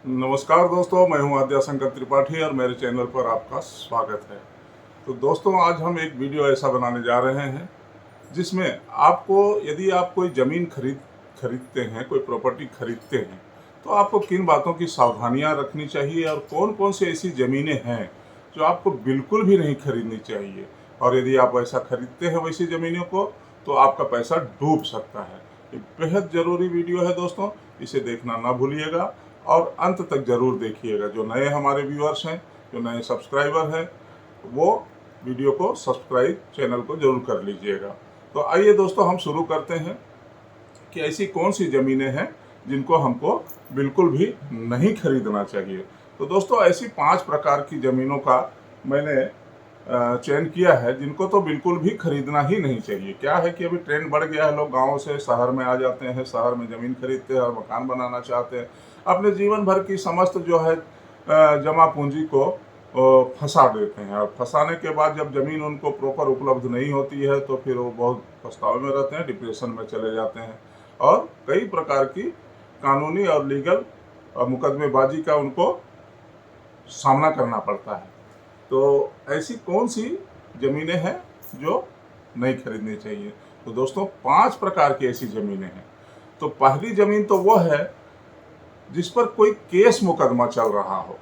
नमस्कार दोस्तों, मैं हूं आद्या शंकर त्रिपाठी और मेरे चैनल पर आपका स्वागत है। तो दोस्तों, आज हम एक वीडियो ऐसा बनाने जा रहे हैं जिसमें आपको, यदि आप कोई ज़मीन खरीदते हैं, कोई प्रॉपर्टी खरीदते हैं, तो आपको किन बातों की सावधानियां रखनी चाहिए और कौन कौन सी ऐसी ज़मीनें हैं जो आपको बिल्कुल भी नहीं खरीदनी चाहिए। और यदि आप ऐसा खरीदते हैं वैसी ज़मीनों को, तो आपका पैसा डूब सकता है। ये बेहद ज़रूरी वीडियो है दोस्तों, इसे देखना ना भूलिएगा और अंत तक ज़रूर देखिएगा। जो नए हमारे व्यूअर्स हैं, जो नए सब्सक्राइबर हैं, वो वीडियो को सब्सक्राइब, चैनल को जरूर कर लीजिएगा। तो आइए दोस्तों, हम शुरू करते हैं कि ऐसी कौन सी ज़मीनें हैं जिनको हमको बिल्कुल भी नहीं खरीदना चाहिए। तो दोस्तों, ऐसी 5 प्रकार की ज़मीनों का मैंने चयन किया है जिनको तो बिल्कुल भी खरीदना ही नहीं चाहिए। क्या है कि अभी ट्रेंड बढ़ गया है, लोग गाँव से शहर में आ जाते हैं, शहर में ज़मीन खरीदते हैं और मकान बनाना चाहते हैं। अपने जीवन भर की समस्त जो है जमा पूंजी को फंसा देते हैं, और फंसाने के बाद जब ज़मीन उनको प्रॉपर उपलब्ध नहीं होती है तो फिर वो बहुत पछतावे में रहते हैं, डिप्रेशन में चले जाते हैं और कई प्रकार की कानूनी और लीगल मुकदमेबाजी का उनको सामना करना पड़ता है। तो ऐसी कौन सी ज़मीनें हैं जो नहीं खरीदनी चाहिए? तो दोस्तों, 5 प्रकार की ऐसी ज़मीनें हैं। तो पहली ज़मीन तो वो है जिस पर कोई केस मुकदमा चल रहा हो।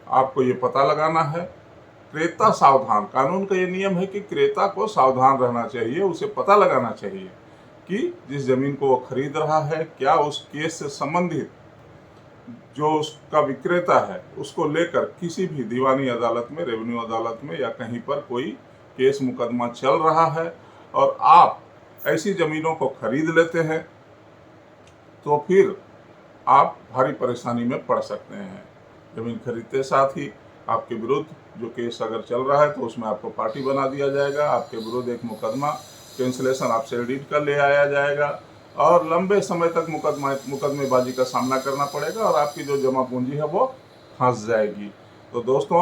आपको ये पता लगाना है। क्रेता सावधान, कानून का ये नियम है कि क्रेता को सावधान रहना चाहिए, उसे पता लगाना चाहिए कि जिस ज़मीन को वो खरीद रहा है, क्या उस केस से संबंधित जो उसका विक्रेता है उसको लेकर किसी भी दीवानी अदालत में, रेवेन्यू अदालत में या कहीं पर कोई केस मुकदमा चल रहा है और आप ऐसी ज़मीनों को खरीद लेते हैं, तो फिर आप भारी परेशानी में पड़ सकते हैं। ज़मीन खरीदते साथ ही आपके विरुद्ध जो केस अगर चल रहा है तो उसमें आपको पार्टी बना दिया जाएगा, आपके विरुद्ध एक मुकदमा कैंसिलेशन आप सेल डीड कर ले आया जाएगा और लंबे समय तक मुकदमेबाजी का सामना करना पड़ेगा और आपकी जो जमा पूंजी है वो फंस जाएगी। तो दोस्तों,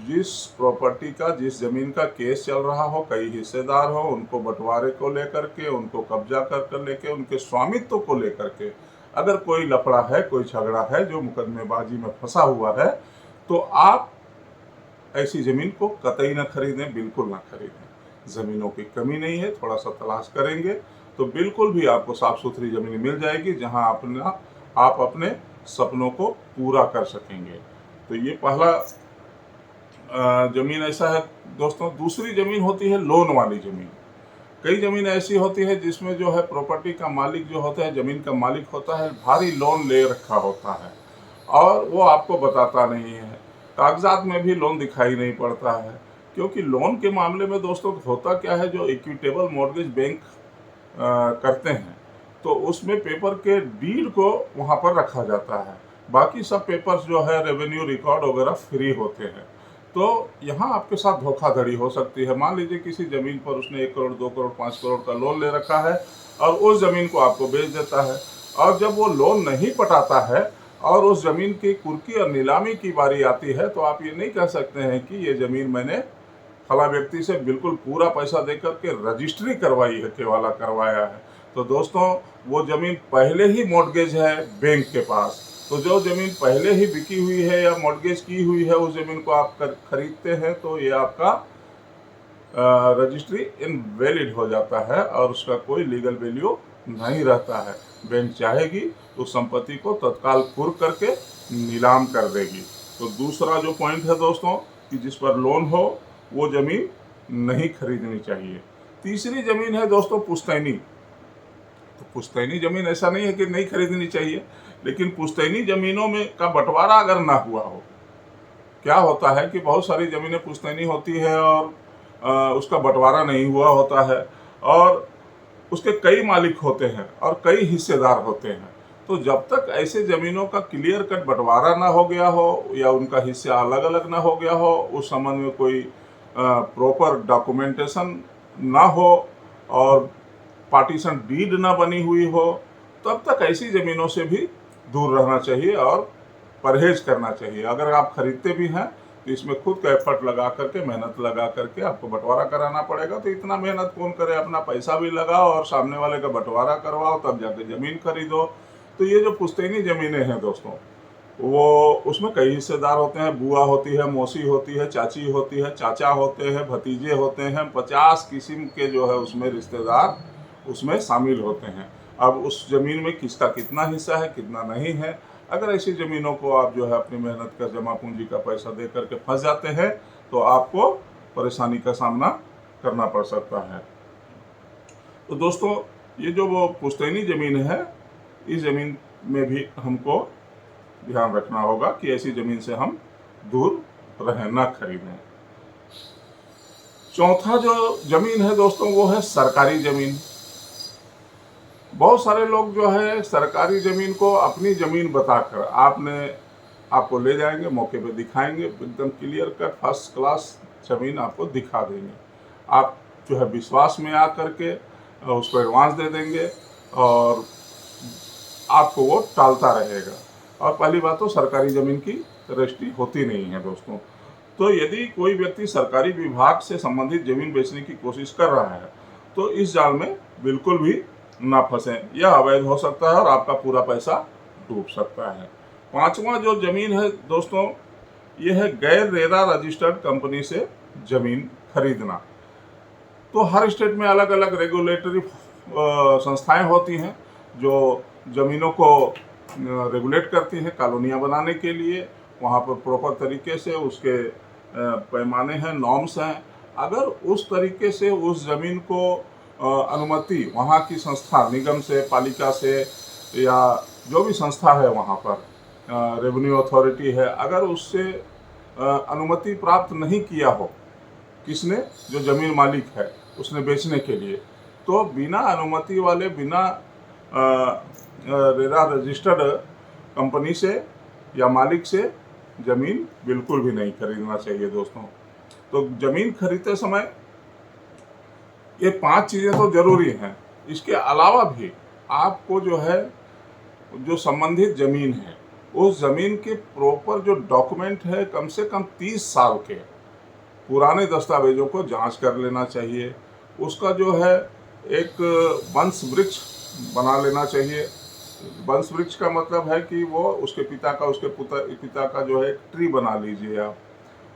जिस प्रॉपर्टी का, जिस ज़मीन का केस चल रहा हो, कई हिस्सेदार हो, उनको बंटवारे को लेकर के, उनको कब्जा कर लेके, उनके स्वामित्व को लेकर के अगर कोई लफड़ा है, कोई झगड़ा है जो मुकदमेबाजी में फंसा हुआ है, तो आप ऐसी ज़मीन को कतई ना खरीदें, बिल्कुल ना खरीदें। ज़मीनों की कमी नहीं है, थोड़ा सा तलाश करेंगे तो बिल्कुल भी आपको साफ़ सुथरी ज़मीन मिल जाएगी जहां आप अपने सपनों को पूरा कर सकेंगे। तो ये पहला ज़मीन ऐसा है दोस्तों। दूसरी ज़मीन होती है लोन वाली ज़मीन। कई ज़मीन ऐसी होती है जिसमें जो है प्रॉपर्टी का मालिक जो होता है, ज़मीन का मालिक होता है, भारी लोन ले रखा होता है और वो आपको बताता नहीं है। कागजात में भी लोन दिखाई नहीं पड़ता है, क्योंकि लोन के मामले में दोस्तों होता क्या है, जो इक्विटेबल मॉर्गेज बैंक करते हैं तो उसमें पेपर के डीड को वहाँ पर रखा जाता है। बाकी सब पेपर्स जो है, रेवेन्यू रिकॉर्ड वगैरह फ्री होते हैं। तो यहाँ आपके साथ धोखाधड़ी हो सकती है। मान लीजिए किसी ज़मीन पर उसने 1 करोड़, 2 करोड़, 5 करोड़ का लोन ले रखा है और उस ज़मीन को आपको बेच देता है, और जब वो लोन नहीं पटाता है और उस ज़मीन की कुर्की और नीलामी की बारी आती है, तो आप ये नहीं कह सकते हैं कि ये ज़मीन मैंने फला व्यक्ति से बिल्कुल पूरा पैसा देकर के रजिस्ट्री करवाई है, केवाला करवाया है। तो दोस्तों, वो ज़मीन पहले ही मॉर्गेज है बैंक के पास। तो जो ज़मीन पहले ही बिकी हुई है या मॉर्गेज की हुई है, उस ज़मीन को आप खरीदते हैं तो ये आपका रजिस्ट्री इनवैलिड हो जाता है और उसका कोई लीगल वैल्यू नहीं रहता है। बैंक चाहेगी तो संपत्ति को तत्काल कुर्क करके नीलाम कर देगी। तो दूसरा जो पॉइंट है दोस्तों, कि जिस पर लोन हो वो ज़मीन नहीं खरीदनी चाहिए। तीसरी ज़मीन है दोस्तों पुश्तैनी। तो पुश्तैनी ज़मीन ऐसा नहीं है कि नहीं खरीदनी चाहिए, लेकिन पुश्तैनी ज़मीनों में का बंटवारा अगर ना हुआ हो, क्या होता है कि बहुत सारी ज़मीनें पुश्तैनी होती है और उसका बंटवारा नहीं हुआ होता है और उसके कई मालिक होते हैं और कई हिस्सेदार होते हैं। तो जब तक ऐसे ज़मीनों का क्लियर कट बंटवारा ना हो गया हो या उनका हिस्सा अलग अलग ना हो गया हो, उस संबंध में कोई प्रॉपर डॉक्यूमेंटेशन ना हो और पार्टीशन डीड ना बनी हुई हो, तब तक ऐसी ज़मीनों से भी दूर रहना चाहिए और परहेज करना चाहिए। अगर आप खरीदते भी हैं तो इसमें खुद का एफर्ट लगा करके, मेहनत लगा करके आपको बंटवारा कराना पड़ेगा। तो इतना मेहनत कौन करे, अपना पैसा भी लगाओ और सामने वाले का बंटवारा करवाओ, तब जाके ज़मीन खरीदो। तो ये जो पुश्तैनी ज़मीनें हैं दोस्तों, वो उसमें कई हिस्सेदार होते हैं। बुआ होती है, मौसी होती है, चाची होती है, चाचा होते हैं, भतीजे होते हैं, 50 किस्म के जो है उसमें रिश्तेदार उसमें शामिल होते हैं। अब उस ज़मीन में किसका कितना हिस्सा है, कितना नहीं है, अगर ऐसी ज़मीनों को आप जो है अपनी मेहनत का जमा पूंजी का पैसा दे करके फंस जाते हैं तो आपको परेशानी का सामना करना पड़ सकता है। तो दोस्तों, ये जो वो पुश्तैनी ज़मीन है, इस ज़मीन में भी हमको ध्यान रखना होगा कि ऐसी ज़मीन से हम दूर रहें, ना खरीदें। चौथा जो ज़मीन है दोस्तों, वो है सरकारी ज़मीन। बहुत सारे लोग जो है सरकारी ज़मीन को अपनी ज़मीन बताकर आपको ले जाएंगे, मौके पे दिखाएंगे, एकदम क्लियर कट फर्स्ट क्लास ज़मीन आपको दिखा देंगे। आप जो है विश्वास में आ करके उसको एडवांस दे देंगे और आपको वो टालता रहेगा। और पहली बात तो सरकारी ज़मीन की रजिस्ट्री होती नहीं है दोस्तों। तो यदि कोई व्यक्ति सरकारी विभाग से संबंधित ज़मीन बेचने की कोशिश कर रहा है तो इस जाल में बिल्कुल भी ना फंसें। यह अवैध हो सकता है और आपका पूरा पैसा डूब सकता है। पांचवा जो ज़मीन है दोस्तों, यह है गैर रेरा रजिस्टर्ड कंपनी से ज़मीन खरीदना। तो हर स्टेट में अलग अलग रेगुलेटरी संस्थाएं होती हैं जो ज़मीनों को रेगुलेट करती हैं कॉलोनियाँ बनाने के लिए। वहाँ पर प्रॉपर तरीके से उसके पैमाने हैं, नॉर्म्स हैं। अगर उस तरीके से उस ज़मीन को अनुमति वहाँ की संस्था, निगम से, पालिका से या जो भी संस्था है वहाँ पर, रेवेन्यू अथॉरिटी है, अगर उससे अनुमति प्राप्त नहीं किया हो किसने, जो ज़मीन मालिक है उसने बेचने के लिए, तो बिना अनुमति वाले, बिना रेरा रजिस्टर्ड कंपनी से या मालिक से ज़मीन बिल्कुल भी नहीं खरीदना चाहिए दोस्तों। तो ज़मीन खरीदते समय ये 5 चीज़ें तो ज़रूरी हैं। इसके अलावा भी आपको जो है, जो संबंधित ज़मीन है, उस ज़मीन के प्रॉपर जो डॉक्यूमेंट है, कम से कम 30 साल के पुराने दस्तावेज़ों को जांच कर लेना चाहिए। उसका जो है एक वंश वृक्ष बना लेना चाहिए। वंश वृक्ष का मतलब है कि वो उसके पिता का, उसके पिता का जो है एक ट्री बना लीजिए आप,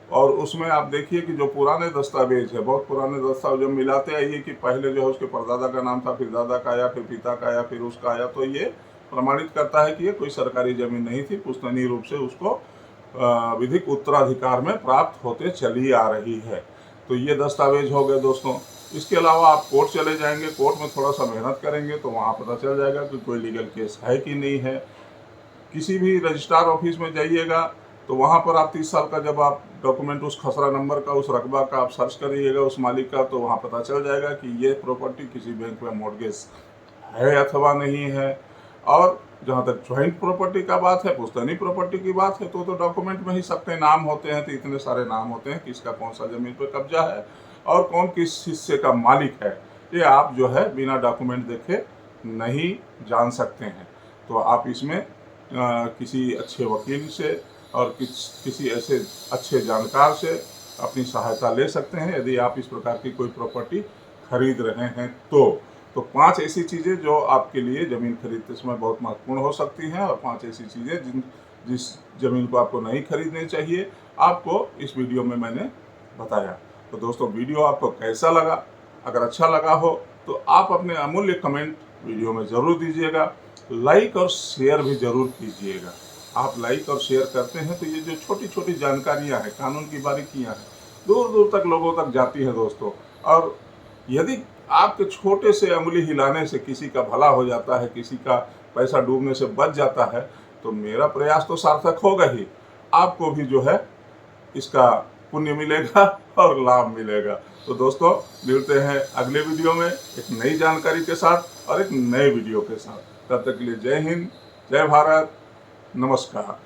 और उसमें आप देखिए कि जो पुराने दस्तावेज है, बहुत पुराने दस्तावेज जब मिलाते आइए कि पहले जो है उसके परदादा का नाम था, फिर दादा का आया, फिर पिता का आया, फिर उसका आया, तो ये प्रमाणित करता है कि ये कोई सरकारी ज़मीन नहीं थी, पुश्तैनी रूप से उसको विधिक उत्तराधिकार में प्राप्त होते चली आ रही है। तो ये दस्तावेज हो गए दोस्तों। इसके अलावा आप कोर्ट चले जाएंगे, कोर्ट में थोड़ा सा मेहनत करेंगे तो वहाँ पता चल जाएगा कि कोई लीगल केस है कि नहीं है। किसी भी रजिस्ट्रार ऑफिस में जाइएगा तो वहाँ पर आप 30 साल का जब आप डॉक्यूमेंट, उस खसरा नंबर का, उस रकबा का आप सर्च करिएगा उस मालिक का, तो वहाँ पता चल जाएगा कि ये प्रॉपर्टी किसी बैंक में मॉर्गेज है अथवा नहीं है। और जहाँ तक ज्वाइंट प्रॉपर्टी का बात है, पुश्तैनी प्रॉपर्टी की बात है, तो डॉक्यूमेंट में ही सबके नाम होते हैं। तो इतने सारे नाम होते हैं, किसका कौन सा ज़मीन पर कब्जा है और कौन किस हिस्से का मालिक है, ये आप जो है बिना डॉक्यूमेंट देखे नहीं जान सकते हैं। तो आप इसमें किसी अच्छे वकील से और किसी ऐसे अच्छे जानकार से अपनी सहायता ले सकते हैं यदि आप इस प्रकार की कोई प्रॉपर्टी खरीद रहे हैं तो 5 ऐसी चीज़ें जो आपके लिए ज़मीन खरीदते समय बहुत महत्वपूर्ण हो सकती हैं, और 5 ऐसी चीज़ें जिस ज़मीन को आपको नहीं खरीदनी चाहिए, आपको इस वीडियो में मैंने बताया। तो दोस्तों, वीडियो आपको कैसा लगा? अगर अच्छा लगा हो तो आप अपने अमूल्य कमेंट वीडियो में ज़रूर दीजिएगा। लाइक और शेयर भी ज़रूर कीजिएगा। आप लाइक और शेयर करते हैं तो ये जो छोटी छोटी जानकारियां हैं, कानून की बारीकियां हैं, दूर दूर तक लोगों तक जाती है दोस्तों। और यदि आपके छोटे से अंगुली हिलाने से किसी का भला हो जाता है, किसी का पैसा डूबने से बच जाता है, तो मेरा प्रयास तो सार्थक होगा ही, आपको भी जो है इसका पुण्य मिलेगा और लाभ मिलेगा। तो दोस्तों, मिलते हैं अगले वीडियो में एक नई जानकारी के साथ और एक नए वीडियो के साथ। तब तक के लिए जय हिंद, जय भारत, नमस्कार।